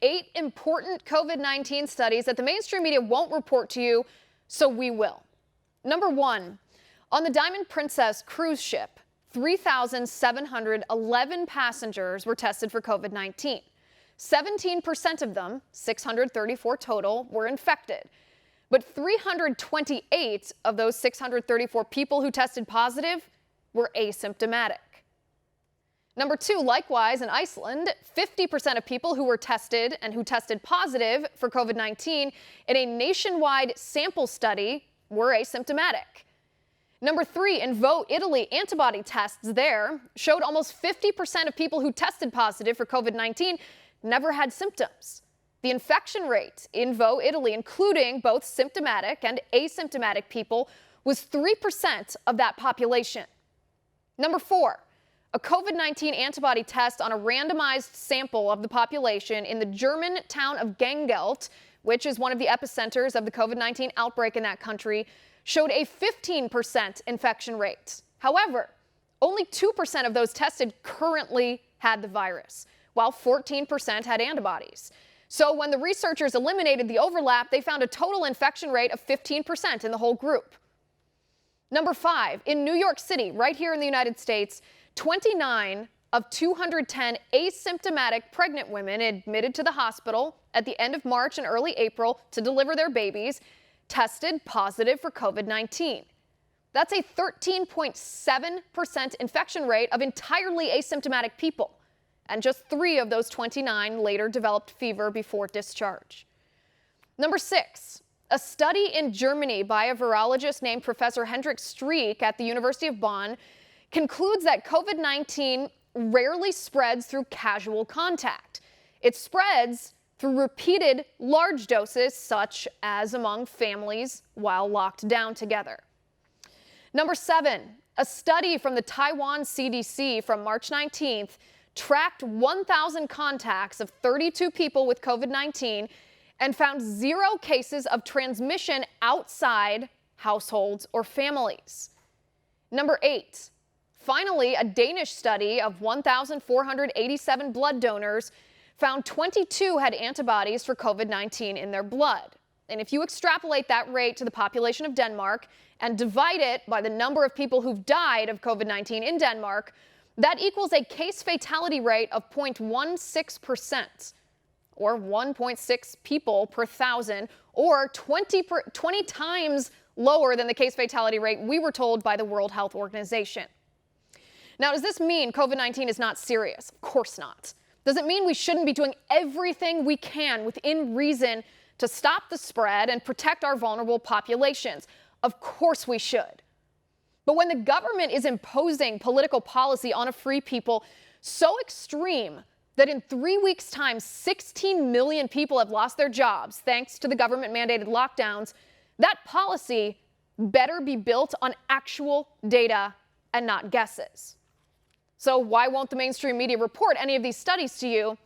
8 important COVID-19 studies that the mainstream media won't report to you, so we will. Number 1, on the Diamond Princess cruise ship, 3,711 passengers were tested for COVID-19. 17% of them, 634 total, were infected. But 328 of those 634 people who tested positive were asymptomatic. Number 2, likewise in Iceland, 50% of people who were tested and who tested positive for COVID-19 in a nationwide sample study were asymptomatic. Number 3, in Vaud, Italy, antibody tests there showed almost 50% of people who tested positive for COVID-19 never had symptoms. The infection rate in Vaud, Italy, including both symptomatic and asymptomatic people, was 3% of that population. Number 4, a COVID-19 antibody test on a randomized sample of the population in the German town of Gangue Guilt, which is one of the epicenters of the COVID-19 outbreak in that country, showed a 15% infection rate. However, only 2% of those tested currently had the virus, while 14% had antibodies. So when the researchers eliminated the overlap, they found a total infection rate of 15% in the whole group. Number 5, in New York City, right here in the United States, 29 of 210 asymptomatic pregnant women admitted to the hospital at the end of March and early April to deliver their babies tested positive for COVID-19. That's a 13.7% infection rate of entirely asymptomatic people. And just 3 of those 29 later developed fever before discharge. Number 6, a study in Germany by a virologist named Professor Hendrik Streeck at the University of Bonn concludes that COVID-19 rarely spreads through casual contact. It spreads through repeated large doses, such as among families while locked down together. Number 7, a study from the Taiwan CDC from March 19th tracked 1,000 contacts of 32 people with COVID-19 and found 0 cases of transmission outside households or families. Number 8, finally, a Danish study of 1,487 blood donors found 22 had antibodies for COVID-19 in their blood. And if you extrapolate that rate to the population of Denmark and divide it by the number of people who've died of COVID-19 in Denmark, that equals a case fatality rate of 0.16%, or 1.6 people per 1,000, or 20 times lower than the case fatality rate we were told by the World Health Organization. Now, does this mean COVID-19 is not serious? Of course not. Does it mean we shouldn't be doing everything we can within reason to stop the spread and protect our vulnerable populations? Of course we should. But when the government is imposing political policy on a free people so extreme that in 3 weeks' time, 16 million people have lost their jobs thanks to the government-mandated lockdowns, that policy better be built on actual data and not guesses. So why won't the mainstream media report any of these studies to you?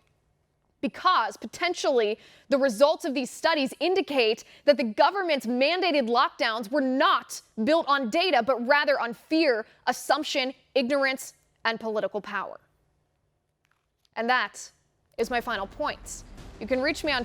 Because potentially the results of these studies indicate that the government's mandated lockdowns were not built on data, but rather on fear, assumption, ignorance, and political power. And that is my final point. You can reach me on